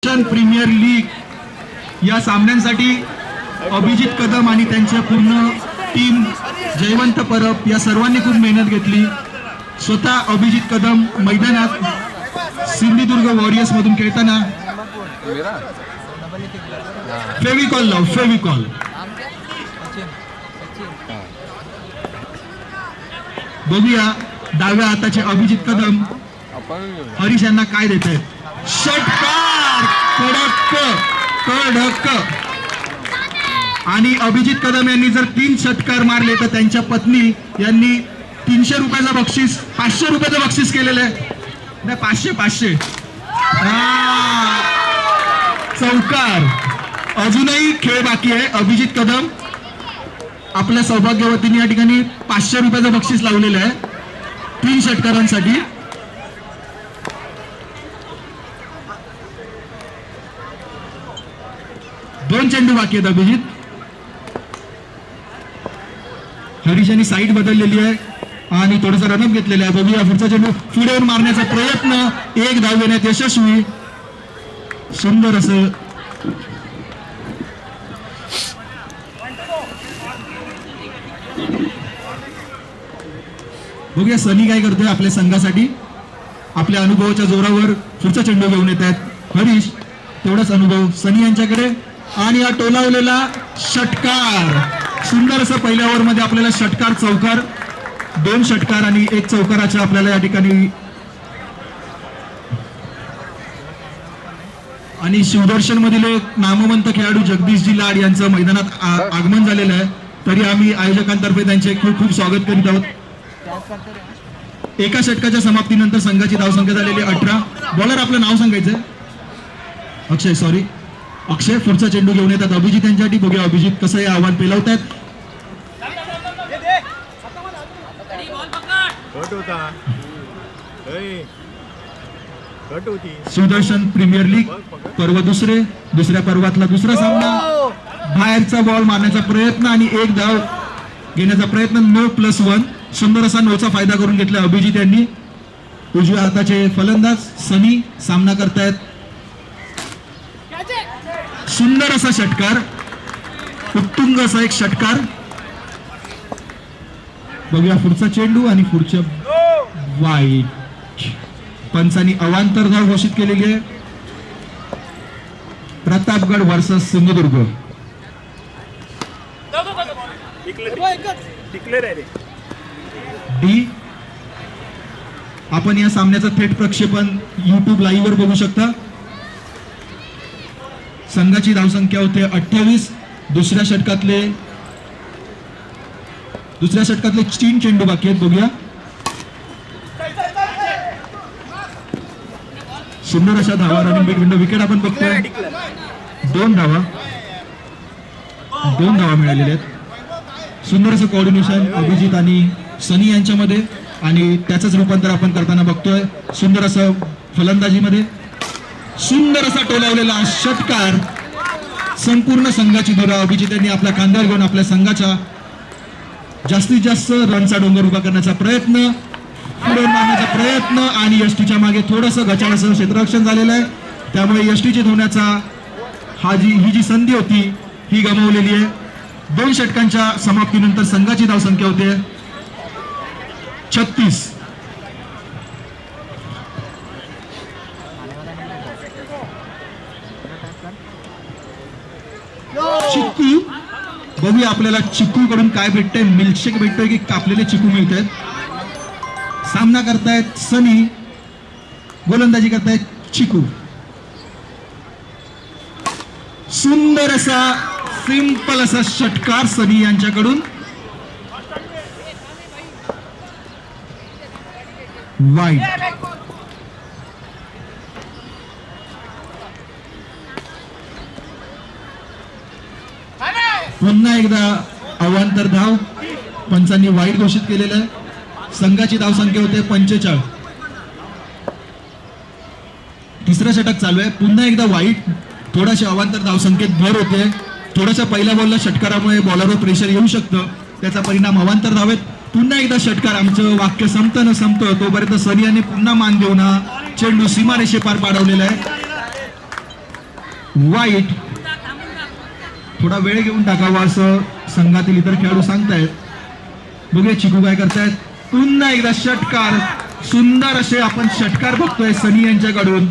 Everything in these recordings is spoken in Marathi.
प्रीमियर लीग या सामन्यांसाठी अभिजित कदम आणि त्यांच्या पूर्ण टीम जयवंत परब या सर्वांनी खूप मेहनत घेतली. स्वतः अभिजित कदम मैदानात सिंधुदुर्ग वॉरियर्स मधून खेळताना फेविकॉल लाव फेविकॉल बघूया डाव्या हाताचे अभिजित कदम हरीश यांना काय देते. षटकार कडक कडक. आणि अभिजित कदम यांनी जर 3 षटकार मारले तर त्यांच्या पत्नी यांनी 300 रुपयाचं बक्षीस 500 रुपयाचं बक्षीस केलेलं आहे. नाही 500 चौकार. अजूनही खेळ बाकी आहे. अभिजित कदम आपल्या सौभाग्यवतीने या ठिकाणी 500 रुपयाचं बक्षीस लावलेलं आहे 3 षटकारांसाठी. दोन चेंडू बाकी आहेत अभिजित. हरीश यांनी साईड बदललेली आहे आणि थोडासा रनअप घेतलेला आहे. बघूया पुढचा चेंडू पुढे येऊन मारण्याचा प्रयत्न. 1 धाव घेण्यात यशस्वी. सुंदर असं बघूया सनी काय करतोय आपल्या संघासाठी. आपल्या अनुभवाच्या जोरावर पुढचा चेंडू घेऊन येत आहेत हरीश. तेवढाच अनुभव सनी यांच्याकडे. आणि हा टोलावलेला षटकार. सुंदर असं पहिल्या ओव्हर मध्ये आपल्याला षटकार चौकार 2 षटकार आणि 1 चौकाराच्या आपल्याला या ठिकाणी. आणि शिवदर्शन मधील एक नामवंत खेळाडू जगदीशजी लाड यांचं मैदानात आगमन झालेलं आहे. तरी आम्ही आयोजकांतर्फे त्यांचे खूप खूप स्वागत करीत आहोत. एका षटकाच्या समाप्तीनंतर संघाची धावसंख्या झालेली 18. बॉलर आपलं नाव सांगायचंय. अक्षय सॉरी अक्षय. पुढचा चेंडू घेऊन येतात अभिजित यांच्यासाठी. बघूया अभिजित कसं हे आव्हान पेलवतात. सुदर्शन प्रीमियर लीग पर्व दुसऱ्या पर्वातला दुसरा सामना. बाहेरचा बॉल मारण्याचा प्रयत्न आणि 1 धाव घेण्याचा प्रयत्न. 9+1. सुंदर असा 9चा फायदा करून घेतला अभिजित यांनी. उजव्या हाताचे फलंदाज सनी सामना करतायत. सुंदर असा षटकार. उत्तुंग असा एक षटकार. बघूया पुढचा चेंडू आणि पुढच्या वाईट. पंचांनी अवांतर धाव घोषित केलेली आहे. प्रतापगड वर्सेस सिंधुदुर्ग. डी. आपण या सामन्याचं थेट प्रक्षेपण YouTube लाईव्ह वर बघू शकता. संघाची धावसंख्या होते 28. दुसऱ्या षटकातले 3 चेंडू बाकी आहेत. बघूया सुंदर अशा धावा रनिंग बॅक विंडो. विकेट आपण बघतोय 2 धावा मिळालेल्या आहेत. सुंदर असं कोऑर्डिनेशन अभिजित आणि सनी यांच्यामध्ये आणि त्याचंच रूपांतर आपण करताना बघतोय. सुंदर असं फलंदाजीमध्ये सुंदर असा टोलावलेला षटकार. संपूर्ण संघाची धुरा अभिजित यांनी आपल्या खांद्यावर घेऊन आपल्या संघाच्या जास्तीत जास्त रनचा डोंगर उभा करण्याचा प्रयत्न. पुढे मारण्याचा प्रयत्न आणि यष्टीच्या मागे थोडंसं गचाळसह क्षेत्ररक्षण झालेलं आहे. त्यामुळे यष्टीची धोण्याचा ही जी संधी होती ही गमावलेली आहे. 2 षटकांच्या समाप्तीनंतर संघाची धावसंख्या होते 36. चिक्कू. बघूया आपल्याला चिक्कू कडून काय भेटतंय. मिल्कशेक भेटतोय की कापलेले चिक्कू मिळत आहेत. सामना करतायत सनी. गोलंदाजी करतायत चिक्कू. सुंदर असा सिंपल असा षटकार सनी यांच्याकडून. वाईट. पुन्हा एकदा अवांतर धाव. पंचांनी वाईट घोषित केलेलं आहे. संघाची धावसंख्या होते 45. तिसरं षटक चालू आहे. पुन्हा एकदा वाईट. थोडाशा अवांतर धावसंख्येत भर होते. थोड्याशा पहिल्या बॉलला षटकारामुळे बॉलरवर प्रेशर येऊ शकतं. त्याचा परिणाम अवांतर धावेत. पुन्हा एकदा षटकार. आमचं वाक्य संपतं न संपतं तोपर्यंत सनी यांनी पुन्हा मान देऊन हा चेंडू सीमारेषे पार पाडवलेला आहे. वाईट. थोडा वेळ घेऊन टाकावा असं संघातील इतर खेळाडू सांगतायत. बघूया चिकू काय करतायत. पुन्हा एकदा षटकार. सुंदर असे आपण षटकार बघतोय सनी यांच्याकडून.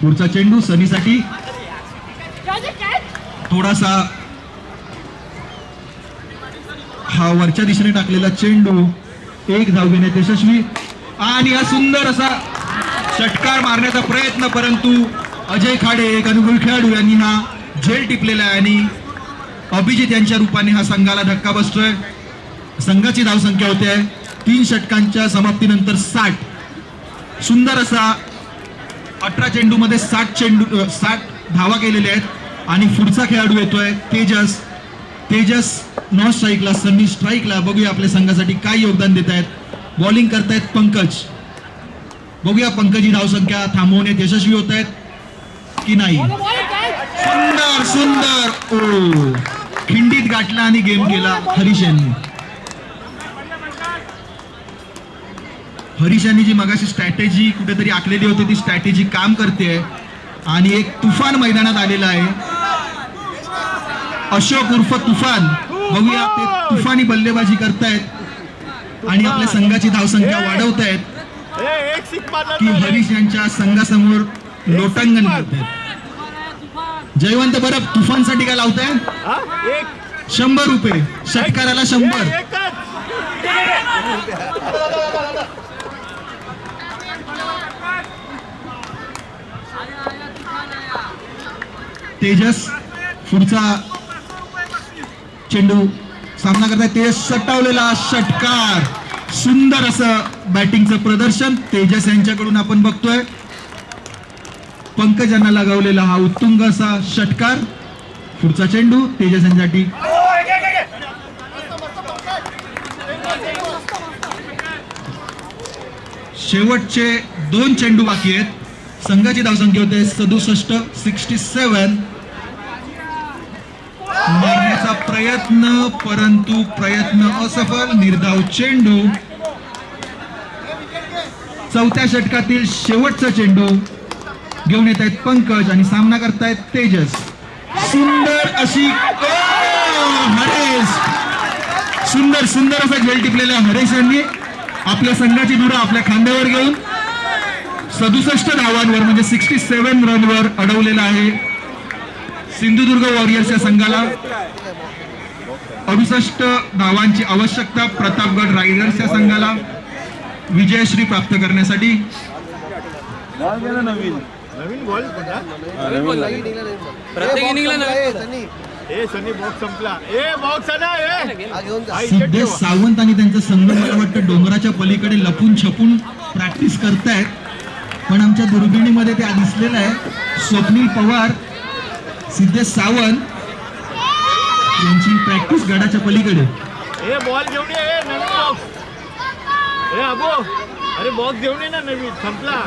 पुढचा चेंडू सनीसाठी. थोडासा हा वरच्या दिशेने टाकलेला चेंडू. एक धाव घेण्यात यशस्वी आणि हा सुंदर असा षटकार मारण्याचा प्रयत्न, परंतु अजय खाडे एक अनुभवी खेळाडू यांनी हा झेल टिपलेला आहे आणि अभिजित यांच्या रूपाने हा संघाला धक्का बसतोय. संघाची धावसंख्या होते 3 षटकांच्या समाप्तीनंतर 60. सुंदर असा 18 चेंडूमध्ये 60 धावा केलेल्या आहेत आणि पुढचा खेळाडू येतोय तेजस नॉन स्ट्राईकला, सनी स्ट्राईकला. बघूया आपल्या संघासाठी काय योगदान देत आहेत. बॉलिंग करतायत पंकज. बघूया पंकजी धावसंख्या थांबवण्यात यशस्वी होत आहेत की नाही. सुंदर सुंदर. ओ, खिंडीत गाठला आणि गेम केला हरीश यांनी. हरीश यांनी जी मगाशी स्ट्रॅटेजी कुठेतरी आखलेली होती ती स्ट्रॅटेजी काम करते आणि एक तुफान मैदानात आलेला आहे. अशोक उर्फ तुफान. बघूया ते तुफानी बल्लेबाजी करतायत आणि आपल्या संघाची धावसंख्या वाढवतायत की हरीश यांच्या संघासमोर लोटांगण करतायत. जयवंत बरं तुफानसाठी काय लावताय. 100 रुपये षटकाराला 100. तेजस पुढचा चेंडू सामना करताय. तेजस सटावलेला षटकार. सुंदर असं बॅटिंगचं प्रदर्शन तेजस यांच्याकडून आपण बघतोय. पंकज यांना लगावलेला हा उत्तुंग असा षटकार. पुढचा चेंडू तेजस यांच्यासाठी. शेवटचे 2 चेंडू बाकी आहेत. संघाची धावसंख्या होते 67. मारण्याचा प्रयत्न, परंतु प्रयत्न असफल. निर्धाव चेंडू. 4थ्या षटकातील शेवटचा चेंडू घेऊन येत आहेत पंकज आणि सामना करतायत तेजस. सुंदर अशी हरेश. सुंदर सुंदर असा झेल टिपलेला हरेश यांनी आपल्या संघाची धुरा आपल्या खांद्यावर घेऊन 67 धावांवर म्हणजे 67 रनवर अडवलेला आहे सिंधुदुर्ग वॉरियर्सच्या संघाला. 68 धावांची आवश्यकता प्रतापगड रायडर्सच्या संघाला विजयश्री प्राप्त करण्यासाठी. नवीन बॉल सिद्धेश सावंत आणि त्यांचा संघ मला वाटतं डोंगराच्या पलीकडे लपून छपून प्रॅक्टिस करतायत, पण आमच्या दुर्बिणीमध्ये ते दिसलेलं आहे. स्वप्नील पवार, सिद्धेश सावंत यांची प्रॅक्टिस गडाच्या पलीकडे. बॉल घेऊन ये नवीन बॉक्स. अबो अरे बॉक्स घेऊन ये ना नवीन. संपला.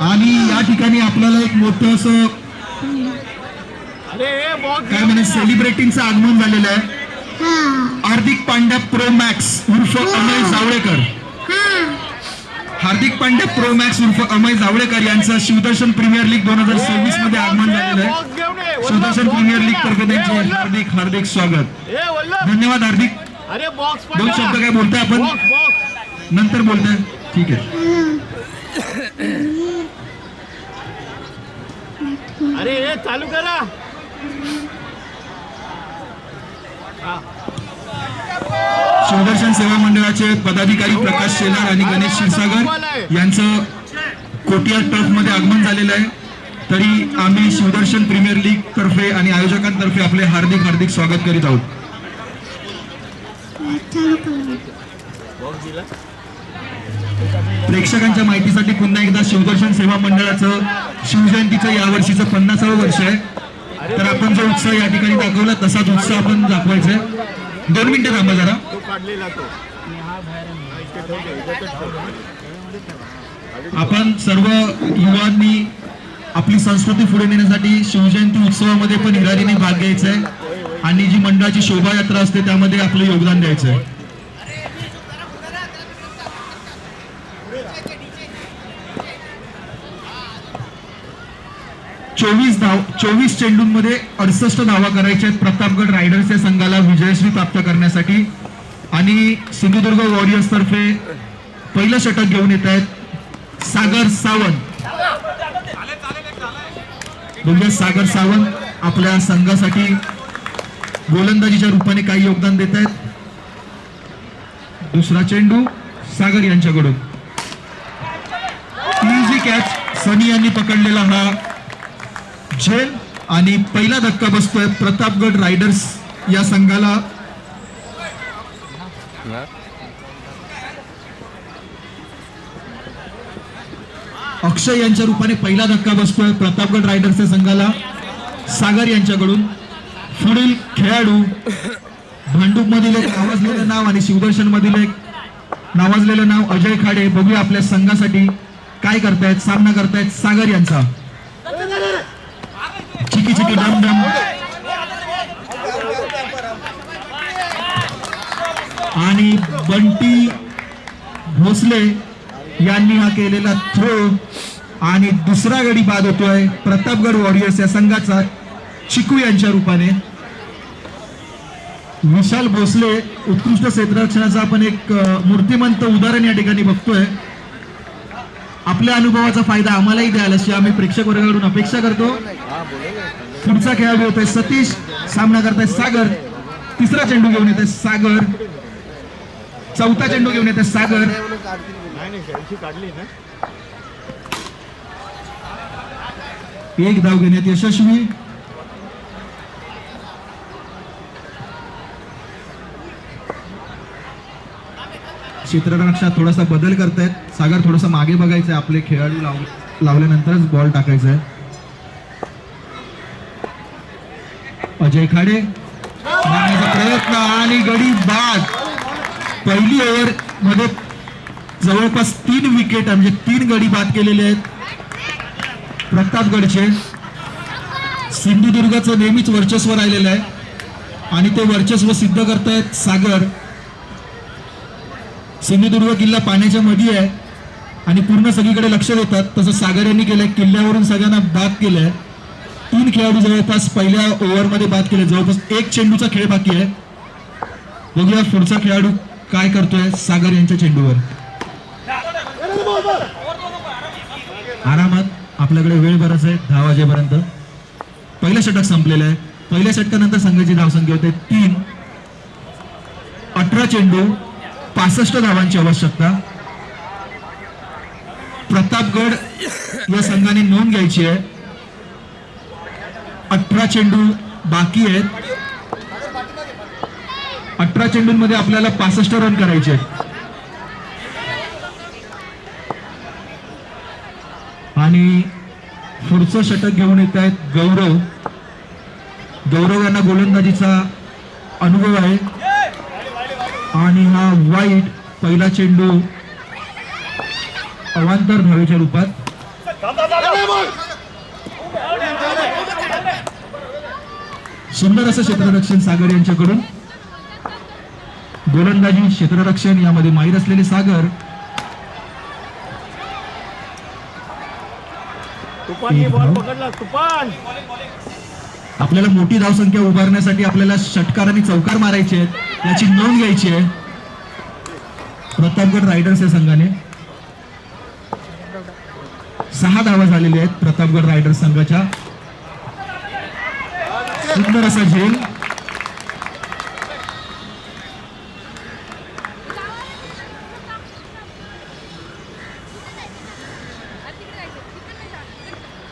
आणि या ठिकाणी आपल्याला एक मोठं असं काय म्हणे सेलिब्रिटींचं आगमन झालेलं आहे. हार्दिक पांड्या प्रो मॅक्स उर्फ अमय जावळेकर. हार्दिक पांड्या प्रो मॅक्स उर्फ अमय जावळेकर यांचं शिवदर्शन प्रीमियर लीग 2026 मध्ये आगमन झालेलं आहे. शिवदर्शन प्रीमियर लीग तर्फे त्यांचे हार्दिक हार्दिक स्वागत. धन्यवाद हार्दिक. 2 शब्द काय बोलताय आपण नंतर बोलताय. ठीक आहे. अरे चालू करा. शिवदर्शन सेवा मंडळाचे पदाधिकारी प्रकाश शेलार आणि गणेश क्षीरसागर यांचं कोटिया टर्फ मध्ये आगमन झालेलं आहे. तरी आम्ही शिवदर्शन प्रीमियर लीग तर्फे आणि आयोजकांतर्फे आपले हार्दिक हार्दिक स्वागत करीत आहोत. प्रेक्षकांच्या माहितीसाठी पुन्हा एकदा शिवदर्शन सेवा मंडळाचं शिवजयंतीचं यावर्षीचं 50वं वर्ष आहे. तर आपण जो उत्साह या ठिकाणी दाखवला तसाच उत्साह आपण दाखवायचा आहे. 2 मिनिटं थांबा जरा. तो काढलेला तो इथे ठेव दे, इथेच ठेव. आपण सर्व युवांनी आपली संस्कृती पुढे नेण्यासाठी शिवजयंती उत्सवामध्ये पण हिरारीने भाग घ्यायचा आहे आणि जी मंडळाची शोभायात्रा असते त्यामध्ये आपलं योगदान द्यायचं आहे. चोवीस चेंडूंमध्ये 68 धावा करायच्या आहेत प्रतापगड रायडर्स या संघाला विजयश्री प्राप्त करण्यासाठी. आणि सिंधुदुर्ग वॉरियर्स तर्फे पहिलं षटक घेऊन येत आहेत सागर सावंत. बघूया सागर सावंत आपल्या संघासाठी गोलंदाजीच्या रूपाने काही योगदान देत आहेत. दुसरा चेंडू सागर यांच्याकडून इझी कॅच सनी यांनी पकडलेला हा झेल आणि पहिला धक्का बसतोय प्रतापगड रायडर्स या संघाला. अक्षय यांच्या रूपाने पहिला धक्का बसतोय प्रतापगड रायडर्सच्या संघाला सागर यांच्याकडून. पुढील खेळाडू भांडूप मधील एक नावाजलेलं नाव आणि शिवदर्शन मधील एक नावाजलेलं नाव अजय खाडे. बघूया आपल्या संघासाठी काय करतायत, सामना करतायत सागर यांचा. चिकी चिकी डम डम आणि बंटी भोसले यांनी हा केलेला थ्रो आणि दुसरा गडी बाद होतोय प्रतापगड वॉरियर्स या संघाचा चिकू यांच्या रूपाने. विशाल भोसले उत्कृष्ट क्षेत्ररक्षणाचं आपण एक मूर्तिमंत उदाहरण या ठिकाणी बघतोय. आपल्या अनुभवाचा फायदा आम्हालाही द्याल अशी आम्ही प्रेक्षक वर्गाकडून अपेक्षा करतो. पुढचा खेळाडू होतोय सतीश, सामना करताय सागर. तिसरा चेंडू घेऊन येत आहे सागर. चौथा चेंडू घेऊन येते सागर. नाही शेवटी काढली ना. एक धाव घेण्यात यशस्वी. क्षेत्ररक्षणात थोडासा बदल करतायत. सागर थोडासा मागे बघायचंय, आपले खेळाडू लावल्यानंतरच बॉल टाकायचा आहे. अजय खाडे मारण्याचा प्रयत्न आणि गडी बाद. पहिली ओव्हर मध्ये जवळपास 3 विकेट म्हणजे 3 गडी बाद केलेले आहेत प्रतापगडचे. सिंधुदुर्गाचं नेहमीच वर्चस्व राहिलेलं आहे आणि ते वर्चस्व सिद्ध करतायत सागर. सिंधुदुर्ग किल्ला पाण्याच्या मध्ये आहे आणि पूर्ण सगळीकडे लक्ष देतात. तसं सागर यांनी केलंय, किल्ल्यावरून सगळ्यांना बाद केलंय. 3 खेळाडू जवळपास पहिल्या ओव्हरमध्ये बाद केले. जवळपास 1 चेंडूचा खेळ बाकी आहे. बघूया पुढचा खेळाडू काय करतोय सागर यांच्या चेंडूवर. आरामात, आपल्याकडे वेळ बराच आहे 10 वाजेपर्यंत. पहिलं षटक संपलेलं आहे. पहिल्या षटकानंतर संघाची धावसंख्या होते 3. 18 चेंडू 65 धावांची आवश्यकता. प्रतापगड या संघाने नोंद घ्यायची आहे. 18 चेंडू बाकी आहेत. 18 चेंडूंमध्ये आपल्याला 65 रन करायचे आहेत. आणि पुढचं षटक घेऊन येत आहेत गौरव. गौरव यांना गोलंदाजीचा अनुभव आहे आणि हा वाईट. पहिला चेंडू अवांतर धावेच्या रूपात. सुंदर असं क्षेत्ररक्षण सागर यांच्याकडून. गोलंदाजी क्षेत्ररक्षण यामध्ये माहीर असलेले सागर. तुफान बॉल पकडला. तुफान आपल्याला मोठी धावसंख्या उभारण्यासाठी आपल्याला षटकार आणि चौकार मारायचे आहेत, याची नोंद घ्यायची आहे प्रतापगड रायडर्स या संघाने. 6 धावा झालेल्या आहेत प्रतापगड रायडर्स संघाच्या. सुंदर असा झेल.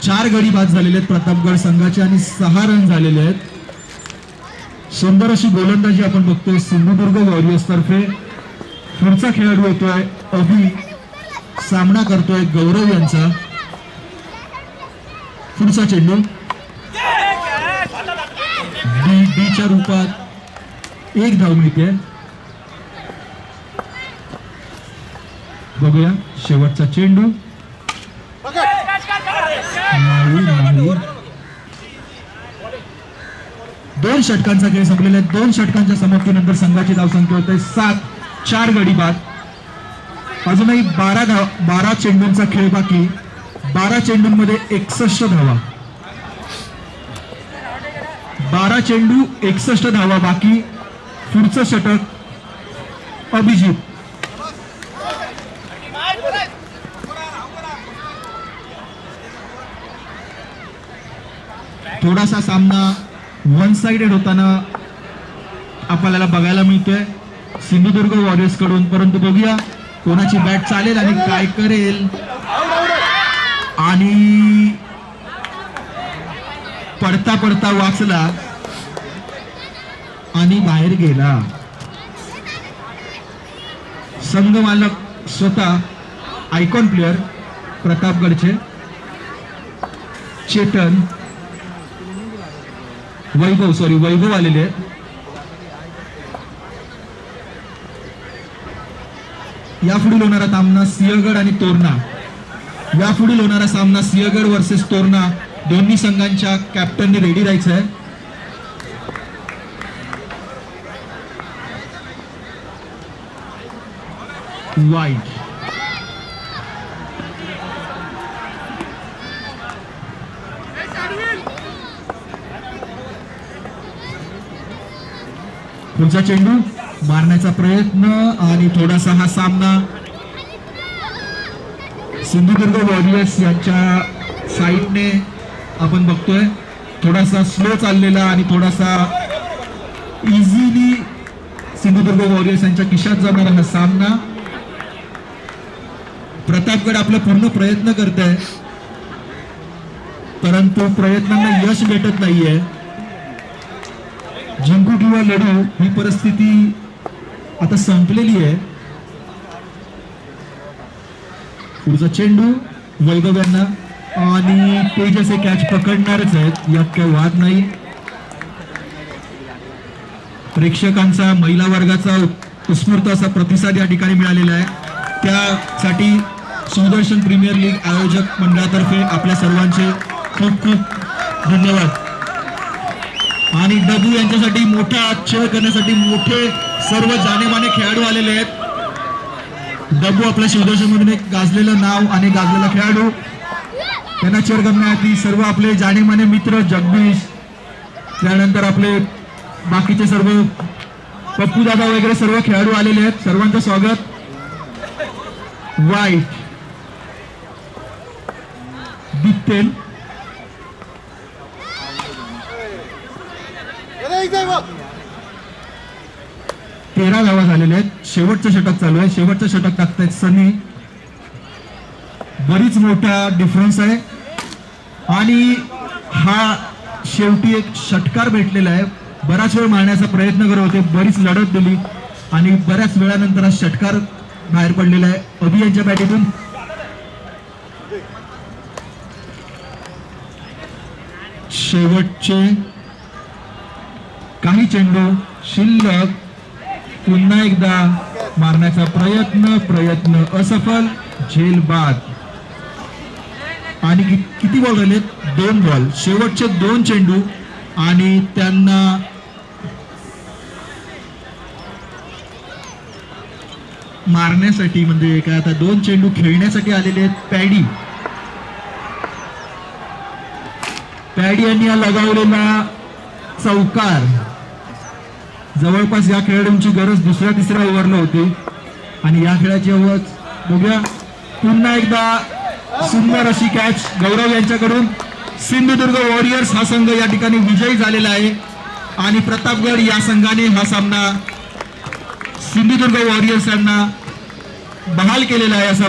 चार गडी बाद झालेले आहेत प्रतापगड संघाचे आणि 6 रन झालेले आहेत. सुंदर अशी गोलंदाजी आपण बघतोय सिंधुदुर्ग वॉरियर्स तर्फे. पुढचा खेळाडू होतोय अभि, सामना करतोय गौरव यांचा. पुढचा चेंडू च्या रूपात 1 धाव मिळते. बघूया शेवटचा चेंडू नाही. 2 षटकांचा खेळ संपलेला आहे. 2 षटकांच्या समाप्तीनंतर संघाची धावसंख्या होते 7-4 गडी बाद. अजूनही 12 चेंडूंचा खेळ बाकी. 12 चेंडूंमध्ये 61 धावा. 12 चेंडू 61 धावा बाकी. पुढचं षटक अभिजित. थोडासा सामना वन साइडेड होताना आपल्याला बघायला मिळतोय सिंधुदुर्ग वॉरियर्स कडून. परंतु बघूया कोणाची बॅट चालेल आणि काय करेल. आणि पडता पडता वाचला आणि बाहेर गेला. संघ मालक स्वतः आयकॉन प्लेयर प्रतापगडचे चेतन वैभव आलेले आहेत. यापुढील होणारा सामना सिंहगड आणि तोरणा. यापुढील होणारा सामना सिंहगड वर्सेस तोरणा. दोन्ही संघांच्या कॅप्टनने रेडी राहायचं आहे. वाईट. पुढचा चेंडू मारण्याचा प्रयत्न आणि थोडासा हा सामना सिंधुदुर्ग वॉरियर्स यांच्या साईडने आपण बघतोय. थोडासा स्लो चाललेला आणि थोडासा इझिली सिंधुदुर्ग वॉरियर्स यांच्या खिशात जाणारा हा सामना. प्रतापगड आपला पूर्ण प्रयत्न करत आहे परंतु प्रयत्नांना यश भेटत नाहीये. जिंकू किंवा लढू ही परिस्थिती आता संपलेली आहे. पुढचा चेंडू वैभव यांना आणि ते जसे कॅच पकडणारच आहेत यात काही वाद नाही. प्रेक्षकांचा महिला वर्गाचा उत्स्फूर्त असा प्रतिसाद या ठिकाणी मिळालेला आहे. त्यासाठी सुदर्शन प्रीमियर लीग आयोजक मंडळातर्फे आपल्या सर्वांचे खूप खूप धन्यवाद. आणि डबू यांच्यासाठी मोठा चेअर करण्यासाठी मोठे सर्व जानेमाने खेळाडू आलेले आहेत. डबू आपल्या शिवदर्शन मधून एक गाजलेलं नाव आणि गाजलेला खेळाडू. त्यांना चेअर करण्यासाठी सर्व आपले जानेमाने मित्र जगदीश, त्यानंतर आपले बाकीचे सर्व पप्पू दादा वगैरे सर्व खेळाडू आलेले आहेत. सर्वांचं स्वागत. वाईट. दिप्तेल 13 धावा झालेल्या आहेत. शेवटचं षटक चालू आहे. शेवटचं षटक टाकतायत सनी. बरीच मोठा डिफरन्स आहे आणि हा शेवटी एक षटकार भेटलेला आहे. बराच वेळ मारण्याचा प्रयत्न करत होते, बरीच लढत दिली आणि बऱ्याच वेळानंतर हा षटकार बाहेर पडलेला आहे. अभि यांच्या बॅटीतून शेवटचे काही चेंडू शिल्लक. पुन्हा एकदा मारण्याचा प्रयत्न असफल. झेल बाद. आणि किती बॉल राहिलेत? 2 बॉल. शेवटचे 2 चेंडू आणि त्यांना मारण्यासाठी म्हणजे काय आता 2 चेंडू खेळण्यासाठी आलेले आहेत. पॅडी यांनी हा लगावलेला चौकार जवळपास या खेळाडूंची गरज दुसऱ्या तिसऱ्या ओव्हरला होती आणि या खेळाची आवाज बघूया. पुन्हा एकदा सुंदर अशी कॅच गौरव यांच्याकडून. सिंधुदुर्ग वॉरियर्स हा संघ या ठिकाणी विजयी झालेला आहे आणि प्रतापगड या संघाने हा सामना सिंधुदुर्ग वॉरियर्स यांना बहाल केलेला आहे. असा